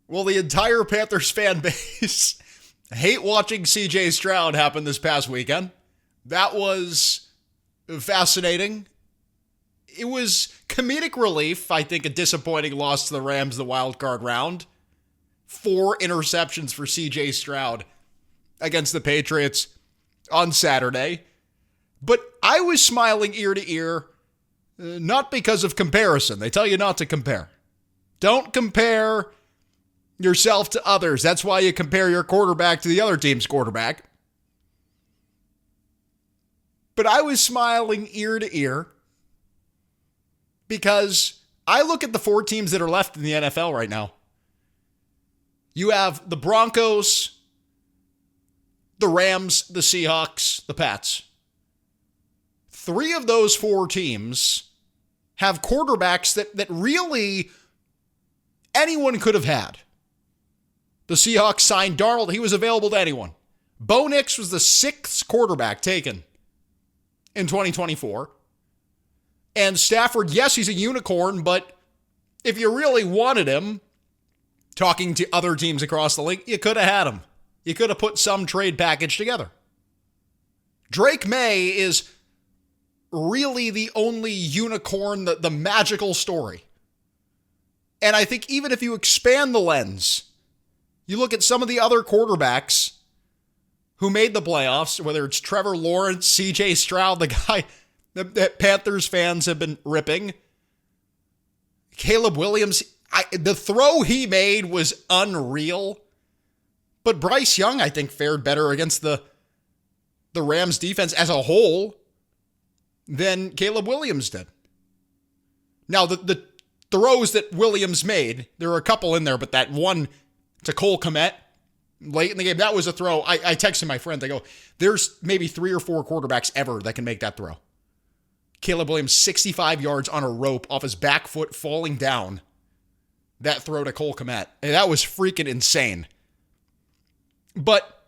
Well, the entire Panthers fan base hate watching CJ Stroud happen this past weekend. That was fascinating. It was comedic relief. I think a disappointing loss to the Rams the wild card round. 4 interceptions for CJ Stroud against the Patriots on Saturday. But I was smiling ear to ear, not because of comparison. They tell you not to compare. Don't compare yourself to others. That's why you compare your quarterback to the other team's quarterback. But I was smiling ear to ear because I look at the 4 teams that are left in the NFL right now. You have the Broncos, the Rams, the Seahawks, the Pats. 3 of those 4 teams have quarterbacks that really anyone could have had. The Seahawks signed Darnold. He was available to anyone. Bo Nix was the 6th quarterback taken in 2024. And Stafford, yes, he's a unicorn, but if you really wanted him, talking to other teams across the league, you could have had him. You could have put some trade package together. Drake May is really the only unicorn, the magical story. And I think even if you expand the lens, you look at some of the other quarterbacks who made the playoffs, whether it's Trevor Lawrence, CJ Stroud, the guy that Panthers fans have been ripping, Caleb Williams, the throw he made was unreal. But Bryce Young, I think, fared better against the Rams defense as a whole than Caleb Williams did. Now, the throws that Williams made, there were a couple in there, but that one to Cole Kmet late in the game, that was a throw. I texted my friend, I go, there's maybe 3 or 4 quarterbacks ever that can make that throw. Caleb Williams, 65 yards on a rope off his back foot falling down. That throw to Cole Kmet. And that was freaking insane. But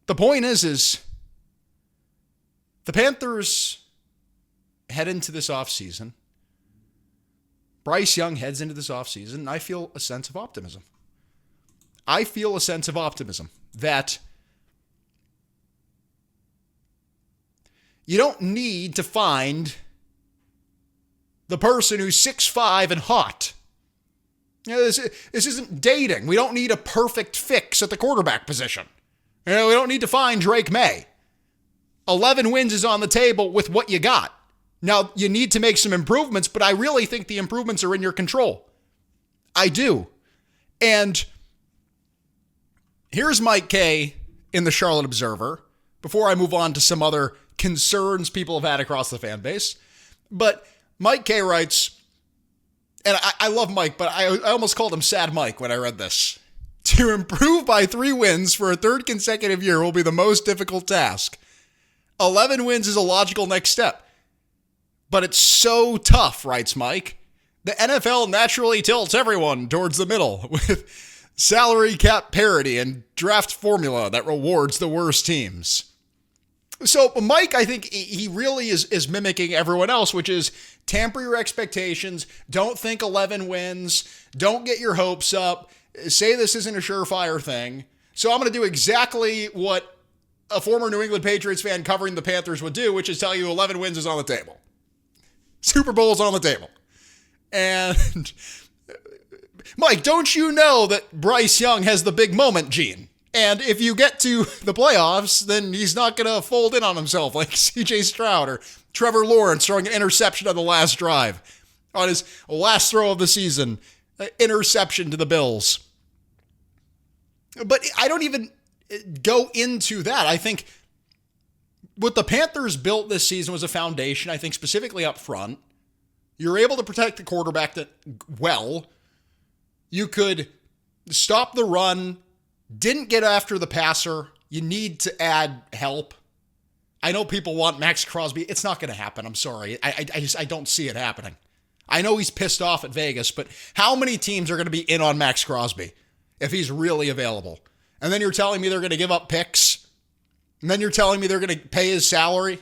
the point is the Panthers head into this offseason. Bryce Young heads into this offseason, and I feel a sense of optimism. I feel a sense of optimism that you don't need to find the person who's 6'5" and hot. You know, this isn't dating. We don't need a perfect fix at the quarterback position. You know, we don't need to find Drake May. 11 wins is on the table with what you got. Now, you need to make some improvements, but I really think the improvements are in your control. I do. And here's Mike Kay in the Charlotte Observer, before I move on to some other concerns people have had across the fan base. But Mike Kay writes, and I love Mike, but I almost called him Sad Mike when I read this. To improve by 3 wins for a 3rd consecutive year will be the most difficult task. 11 wins is a logical next step. But it's so tough, writes Mike. The NFL naturally tilts everyone towards the middle with salary cap parity and draft formula that rewards the worst teams. So Mike, I think he really is mimicking everyone else, which is temper your expectations. Don't think 11 wins. Don't get your hopes up. Say this isn't a surefire thing. So I'm going to do exactly what a former New England Patriots fan covering the Panthers would do, which is tell you 11 wins is on the table. Super Bowl's on the table. And Mike, don't you know that Bryce Young has the big moment gene? And if you get to the playoffs, then he's not going to fold in on himself like CJ Stroud or Trevor Lawrence throwing an interception on the last drive. On his last throw of the season, interception to the Bills. But I don't even go into that. I think what the Panthers built this season was a foundation, I think specifically up front. You're able to protect the quarterback well. You could stop the run. Didn't get after the passer. You need to add help. I know people want Max Crosby. It's not going to happen. I'm sorry. I don't see it happening. I know he's pissed off at Vegas, but how many teams are going to be in on Max Crosby if he's really available? And then you're telling me they're going to give up picks? And then you're telling me they're going to pay his salary?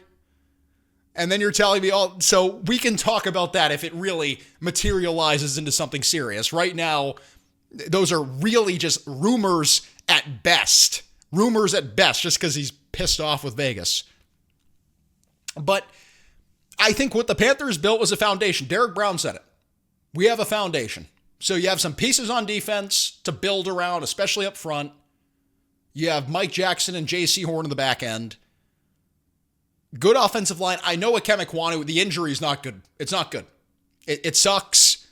And then you're telling me, so we can talk about that if it really materializes into something serious. Right now, Those are really just rumors at best. Rumors at best, just because he's pissed off with Vegas. But I think what the Panthers built was a foundation. Derek Brown said it. We have a foundation. So you have some pieces on defense to build around, especially up front. You have Mike Jackson and J.C. Horn in the back end. Good offensive line. I know Ikem Ekwonu, the injury is not good. It's not good. It sucks.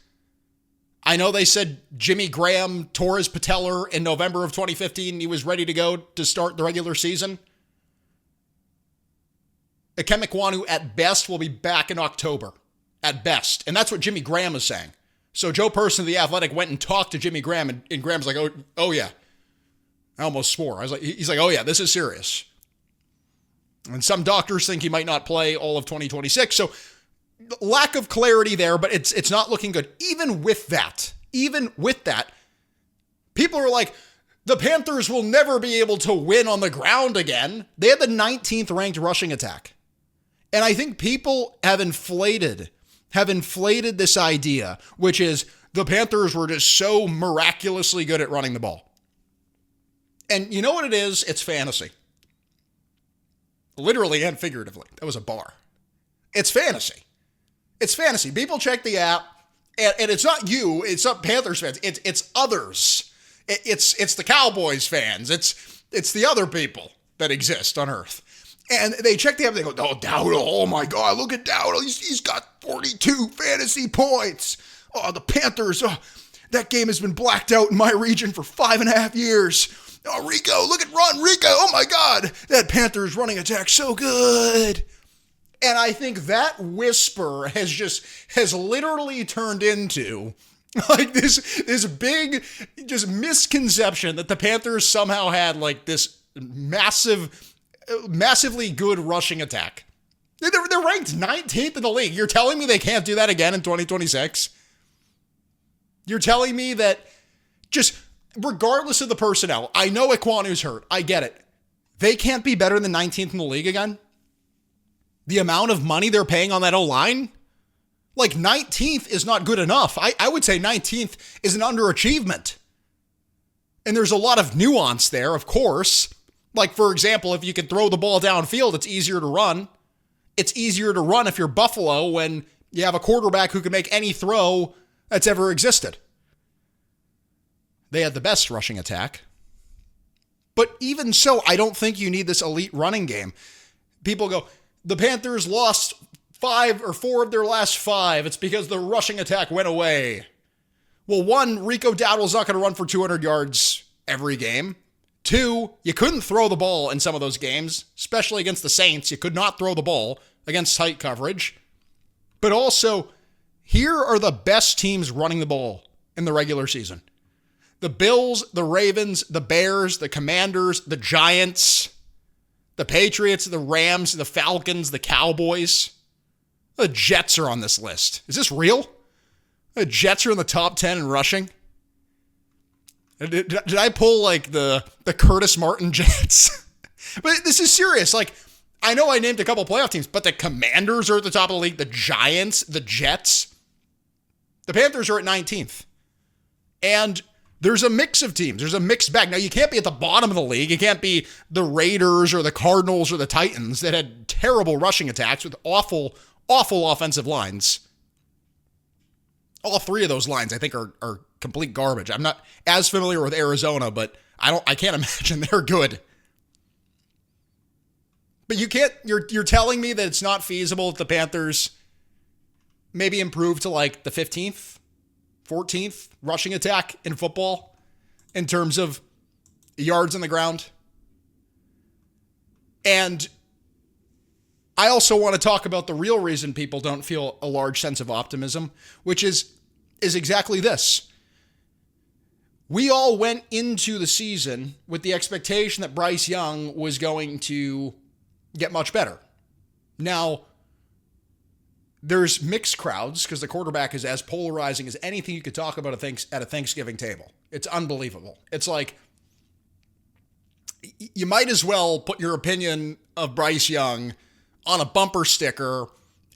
I know they said Jimmy Graham tore his patellar in November of 2015. He was ready to go to start the regular season. Ikem Ekwonu, at best, will be back in October. At best. And that's what Jimmy Graham is saying. So Joe Person of The Athletic went and talked to Jimmy Graham, and Graham's like, oh yeah. I almost swore. He's like, oh yeah, this is serious. And some doctors think he might not play all of 2026. So lack of clarity there, but it's not looking good. Even with that, people are like, the Panthers will never be able to win on the ground again. They had the 19th ranked rushing attack. And I think people have inflated this idea, which is the Panthers were just so miraculously good at running the ball. And you know what it is? It's fantasy. Literally and figuratively. That was a bar. It's fantasy. It's fantasy. People check the app, and it's not you. It's not Panthers fans. It's others. It's the Cowboys fans. It's the other people that exist on Earth. And they check the app, and they go, oh, Dowdle, oh my God, look at Dowdle. He's got 42 fantasy points. Oh, the Panthers, that game has been blacked out in my region for 5.5 years. Oh, Rico, look at Rico. Oh my God, that Panthers running attack so good. And I think that whisper has literally turned into like this big just misconception that the Panthers somehow had like this massively good rushing attack. They're ranked 19th in the league. You're telling me they can't do that again in 2026? You're telling me that just regardless of the personnel, I know Ekwonu's hurt. I get it. They can't be better than 19th in the league again? The amount of money they're paying on that O-line? Like 19th is not good enough. I would say 19th is an underachievement. And there's a lot of nuance there, of course. Like, for example, if you can throw the ball downfield, it's easier to run. It's easier to run if you're Buffalo when you have a quarterback who can make any throw that's ever existed. They had the best rushing attack. But even so, I don't think you need this elite running game. People go, the Panthers lost 5 or 4 of their last 5. It's because the rushing attack went away. Well, 1, Rico Dowdle's not going to run for 200 yards every game. 2, you couldn't throw the ball in some of those games, especially against the Saints. You could not throw the ball against tight coverage. But also, here are the best teams running the ball in the regular season. The Bills, the Ravens, the Bears, the Commanders, the Giants, the Patriots, the Rams, the Falcons, the Cowboys. The Jets are on this list. Is this real? The Jets are in the top 10 in rushing? Did I pull like the Curtis Martin Jets? But this is serious. Like, I know I named a couple playoff teams, but the Commanders are at the top of the league. The Giants, the Jets. The Panthers are at 19th. And there's a mix of teams. There's a mixed bag. Now, you can't be at the bottom of the league. You can't be the Raiders or the Cardinals or the Titans that had terrible rushing attacks with awful offensive lines. All 3 of those lines, I think, are complete garbage. I'm not as familiar with Arizona, but I can't imagine they're good. But you're telling me that it's not feasible if the Panthers maybe improve to like the 15th, 14th rushing attack in football in terms of yards on the ground? And I also want to talk about the real reason people don't feel a large sense of optimism, which is exactly this. We all went into the season with the expectation that Bryce Young was going to get much better. Now, there's mixed crowds because the quarterback is as polarizing as anything you could talk about at a Thanksgiving table. It's unbelievable. It's like you might as well put your opinion of Bryce Young on a bumper sticker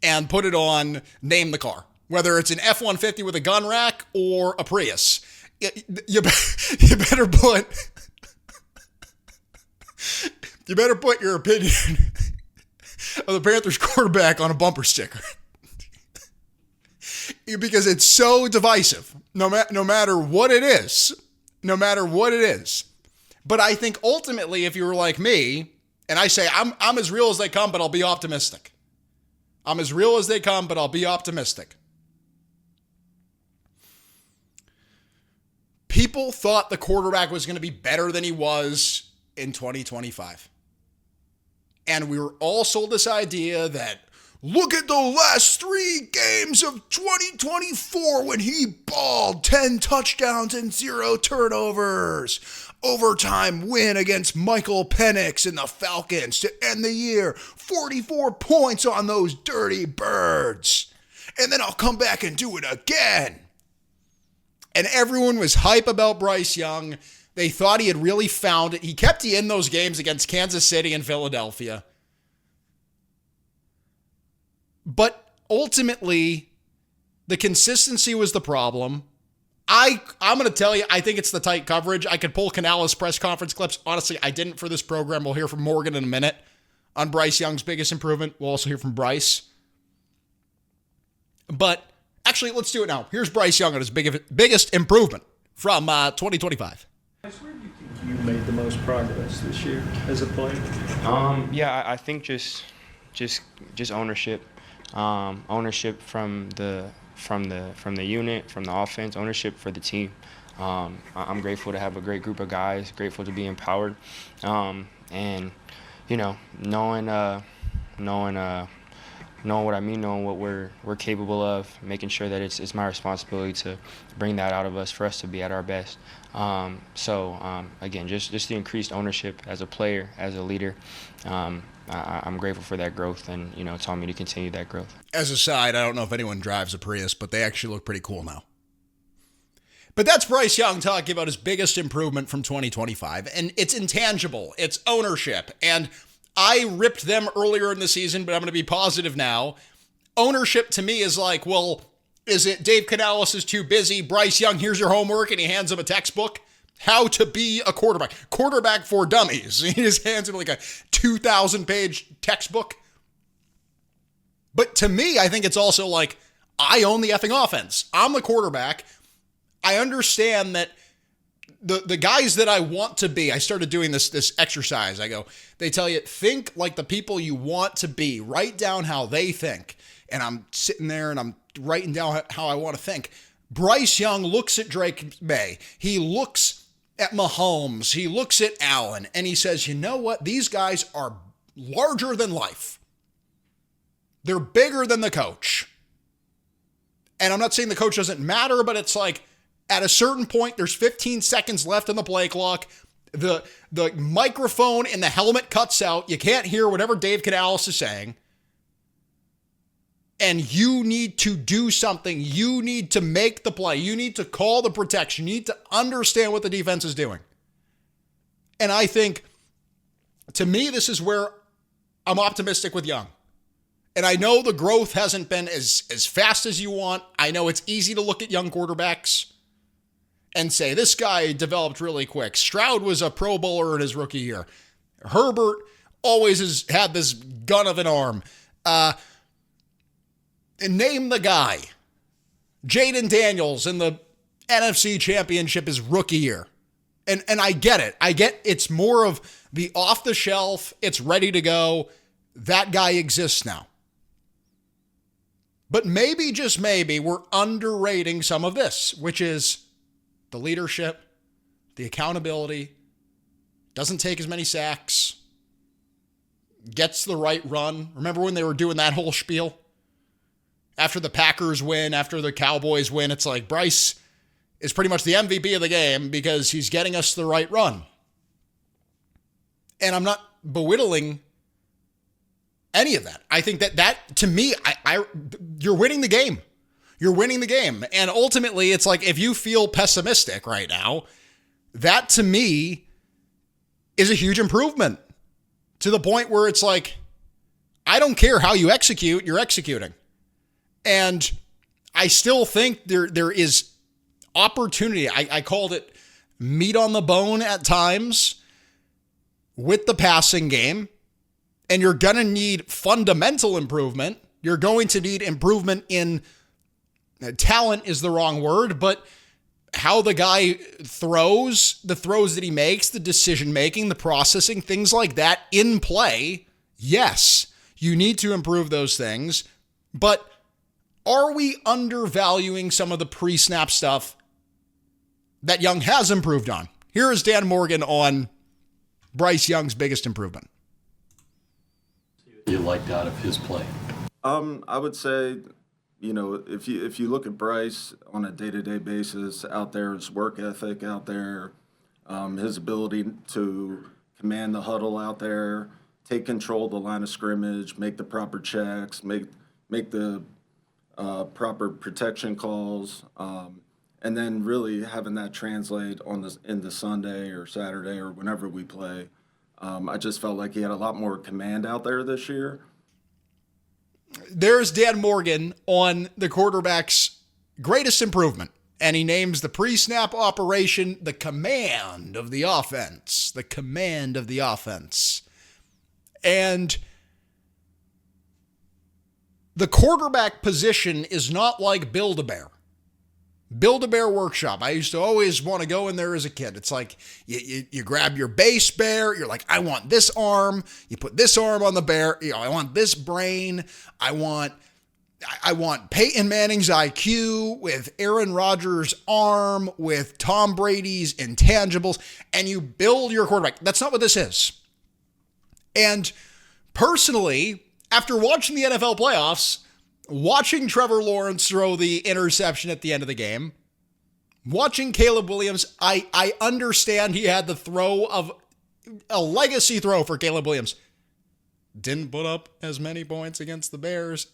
and put it on name the car, whether it's an F-150 with a gun rack or a Prius. You, you better put you better put your opinion of the Panthers quarterback on a bumper sticker. Because it's so divisive, no matter what it is. No matter what it is. But I think ultimately, if you were like me, and I say, I'm as real as they come, but I'll be optimistic. I'm as real as they come, but I'll be optimistic. People thought the quarterback was going to be better than he was in 2025. And we were all sold this idea that, look at the last 3 games of 2024 when he balled 10 touchdowns and 0 turnovers. Overtime win against Michael Penix and the Falcons to end the year. 44 points on those dirty birds. And then I'll come back and do it again. And everyone was hype about Bryce Young. They thought he had really found it. He kept you in those games against Kansas City and Philadelphia. But ultimately, the consistency was the problem. I'm going to tell you, I think it's the tight coverage. I could pull Canales' press conference clips. Honestly, I didn't for this program. We'll hear from Morgan in a minute on Bryce Young's biggest improvement. We'll also hear from Bryce. But actually, let's do it now. Here's Bryce Young on his biggest improvement from 2025. Where do you think you made the most progress this year as a player? I think just ownership. Ownership from the unit, from the offense, ownership for the team. I'm grateful to have a great group of guys, grateful to be empowered, and knowing what I mean, knowing what we're capable of, making sure that it's my responsibility to bring that out of us for us to be at our best. Again, just the increased ownership as a player, as a leader. I'm grateful for that growth, and it's on me to continue that growth. As a side, I don't know if anyone drives a Prius, but they actually look pretty cool now. But that's Bryce Young talking about his biggest improvement from 2025, and it's intangible. It's ownership, and I ripped them earlier in the season, but I'm going to be positive now. Ownership to me is like, well, is it Dave Canales is too busy? Bryce Young, here's your homework, and he hands him a textbook. How to be a quarterback. Quarterback for dummies. He just hands him like a 2,000-page textbook. But to me, I think it's also like, I own the effing offense. I'm the quarterback. I understand that the guys that I want to be, I started doing this exercise. They tell you, think like the people you want to be. Write down how they think. And I'm sitting there and I'm writing down how I want to think. Bryce Young looks at Drake May. He looks at Mahomes. He looks at Allen. And he says, you know what? These guys are larger than life. They're bigger than the coach. And I'm not saying the coach doesn't matter, but it's like, at a certain point, there's 15 seconds left in the play clock. The microphone in the helmet cuts out. You can't hear whatever Dave Canales is saying. And you need to do something. You need to make the play. You need to call the protection. You need to understand what the defense is doing. And I think, to me, this is where I'm optimistic with Young. And I know the growth hasn't been as fast as you want. I know it's easy to look at young quarterbacks and say, this guy developed really quick. Stroud was a Pro Bowler in his rookie year. Herbert always has had this gun of an arm. And name the guy. Jaden Daniels in the NFC Championship his rookie year. And I get it. I get it's more of the off the shelf, it's ready to go. That guy exists now. But maybe, just maybe, we're underrating some of this, which is the leadership, the accountability, doesn't take as many sacks, gets the right run. Remember when they were doing that whole spiel? After the Packers win, after the Cowboys win, it's like Bryce is pretty much the MVP of the game because he's getting us the right run. And I'm not belittling any of that. I think that to me, you're winning the game. You're winning the game. And ultimately, it's like, if you feel pessimistic right now, that to me is a huge improvement to the point where it's like, I don't care how you execute, you're executing. And I still think there is opportunity. I called it meat on the bone at times with the passing game. And you're going to need fundamental improvement. You're going to need improvement in talent is the wrong word, but how the guy throws, the throws that he makes, the decision making, the processing, things like that in play. Yes, you need to improve those things. But are we undervaluing some of the pre-snap stuff that Young has improved on? Here is Dan Morgan on Bryce Young's biggest improvement. You liked out of his play? I would say, if you look at Bryce on a day-to-day basis out there, his work ethic out there, his ability to command the huddle out there, take control of the line of scrimmage, make the proper checks, make the proper protection calls, and then really having that translate into Sunday or Saturday or whenever we play. I just felt like he had a lot more command out there this year. There's Dan Morgan on the quarterback's greatest improvement, and he names the pre-snap operation the command of the offense. The command of the offense. And the quarterback position is not like Build-A-Bear. Build-A-Bear Workshop. I used to always want to go in there as a kid. It's like you grab your base bear. You're like, I want this arm. You put this arm on the bear. I want this brain. I want Peyton Manning's IQ with Aaron Rodgers' arm, with Tom Brady's intangibles, and you build your quarterback. That's not what this is. And personally, after watching the NFL playoffs, watching Trevor Lawrence throw the interception at the end of the game, watching Caleb Williams, I understand he had the throw of a legacy throw for Caleb Williams. Didn't put up as many points against the Bears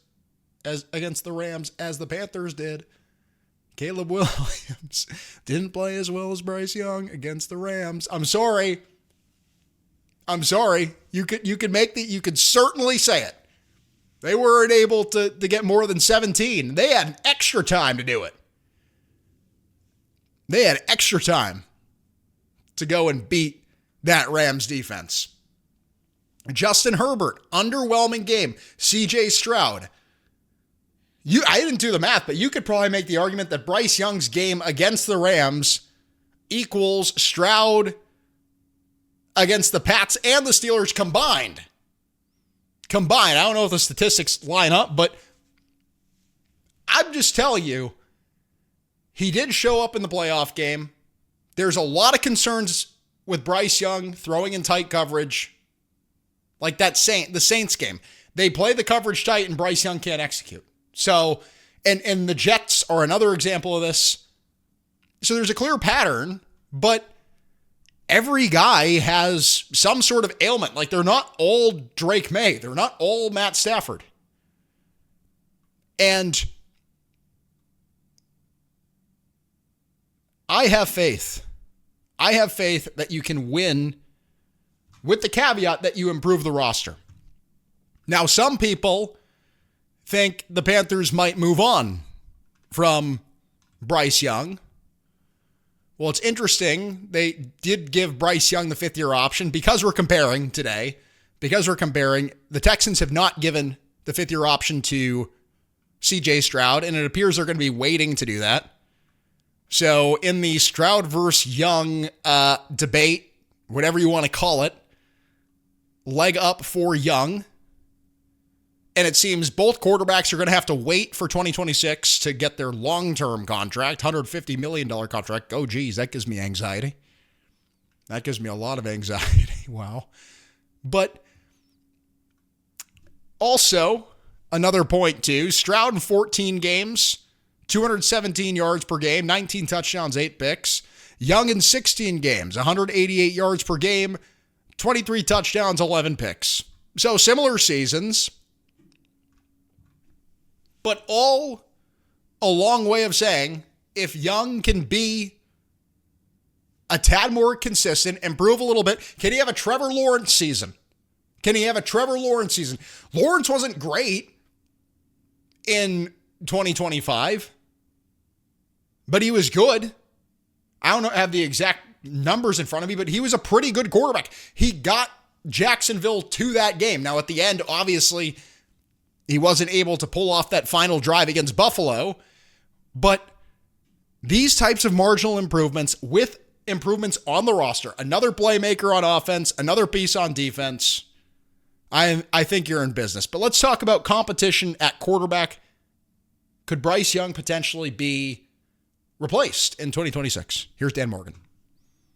as against the Rams as the Panthers did. Caleb Williams didn't play as well as Bryce Young against the Rams. I'm sorry. You could certainly say it. They weren't able to get more than 17. They had extra time to do it. They had extra time to go and beat that Rams defense. Justin Herbert, underwhelming game. CJ Stroud. I didn't do the math, but you could probably make the argument that Bryce Young's game against the Rams equals Stroud against the Pats and the Steelers combined. I don't know if the statistics line up, but I'm just telling you, he did show up in the playoff game. There's a lot of concerns with Bryce Young throwing in tight coverage, like the Saints game. They play the coverage tight and Bryce Young can't execute. So, and the Jets are another example of this. So there's a clear pattern, but every guy has some sort of ailment. Like, they're not all Drake May. They're not all Matt Stafford. And I have faith. I have faith that you can win with the caveat that you improve the roster. Now, some people think the Panthers might move on from Bryce Young. Well, it's interesting. They did give Bryce Young the fifth-year option because we're comparing today. The Texans have not given the fifth-year option to CJ Stroud, and it appears they're going to be waiting to do that. So in the Stroud versus Young debate, whatever you want to call it, leg up for Young. And it seems both quarterbacks are going to have to wait for 2026 to get their long-term contract, $150 million contract. Oh, geez, that gives me anxiety. That gives me a lot of anxiety. Wow. But also, another point too, Stroud in 14 games, 217 yards per game, 19 touchdowns, 8 picks. Young in 16 games, 188 yards per game, 23 touchdowns, 11 picks. So similar seasons. But all a long way of saying, if Young can be a tad more consistent, improve a little bit, can he have a Trevor Lawrence season? Lawrence wasn't great in 2025, but he was good. I don't have the exact numbers in front of me, but he was a pretty good quarterback. He got Jacksonville to that game. Now, at the end, obviously, he wasn't able to pull off that final drive against Buffalo, but these types of marginal improvements with improvements on the roster, another playmaker on offense, another piece on defense, I think you're in business. But let's talk about competition at quarterback. Could Bryce Young potentially be replaced in 2026? Here's Dan Morgan.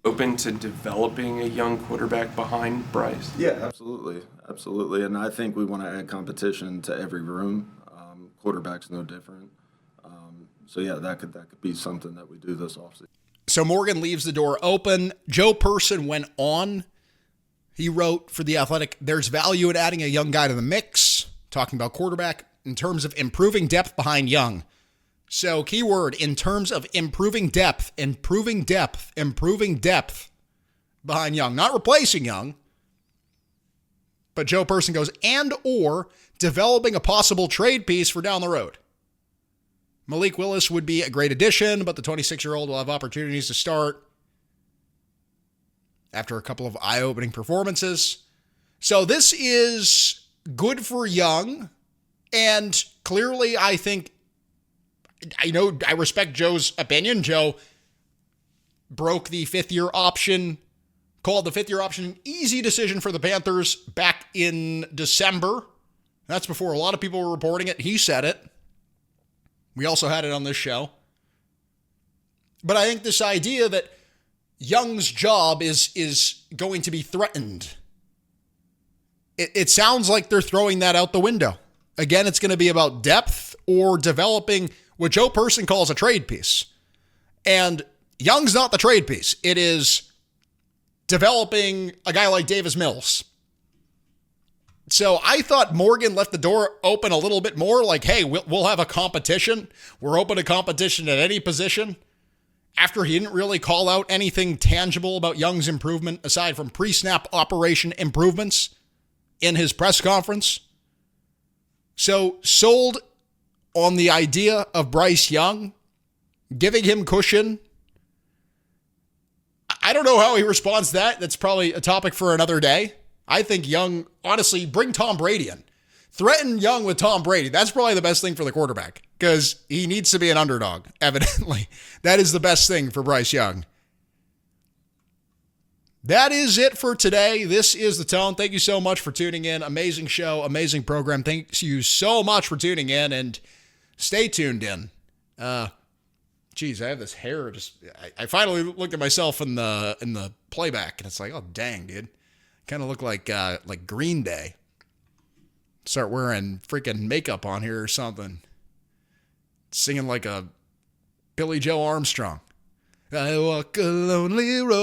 Open to developing a young quarterback behind Bryce? Yeah, absolutely. Absolutely. And I think we want to add competition to every room. Quarterback's no different. So, yeah, that could be something that we do this offseason. So Morgan leaves the door open. Joe Person went on. He wrote for The Athletic, there's value in adding a young guy to the mix, talking about quarterback, in terms of improving depth behind Young. So keyword, in terms of improving depth behind Young. Not replacing Young. But Joe Person goes, and or developing a possible trade piece for down the road. Malik Willis would be a great addition, but the 26-year-old will have opportunities to start after a couple of eye-opening performances. So this is good for Young, and clearly I think, I respect Joe's opinion. Joe broke the fifth-year option, called the fifth-year option an easy decision for the Panthers back in December. That's before a lot of people were reporting it. He said it. We also had it on this show. But I think this idea that Young's job is going to be threatened, it sounds like they're throwing that out the window. Again, it's going to be about depth or developing what Joe Person calls a trade piece. And Young's not the trade piece. It is developing a guy like Davis Mills. So I thought Morgan left the door open a little bit more, like, hey, we'll have a competition. We're open to competition at any position. After he didn't really call out anything tangible about Young's improvement, aside from pre-snap operation improvements in his press conference. So sold on the idea of Bryce Young, giving him cushion. I don't know how he responds to that. That's probably a topic for another day. I think Young, honestly, bring Tom Brady in. Threaten Young with Tom Brady. That's probably the best thing for the quarterback because he needs to be an underdog, evidently. That is the best thing for Bryce Young. That is it for today. This is The Tone. Thank you so much for tuning in. Amazing show, amazing program. Thank you so much for tuning in, and stay tuned in. Geez, I have this hair. I finally looked at myself in the playback, and it's like, oh, dang, dude. Kind of look like Green Day. Start wearing freaking makeup on here or something. Singing like a Billy Joe Armstrong. I walk a lonely road.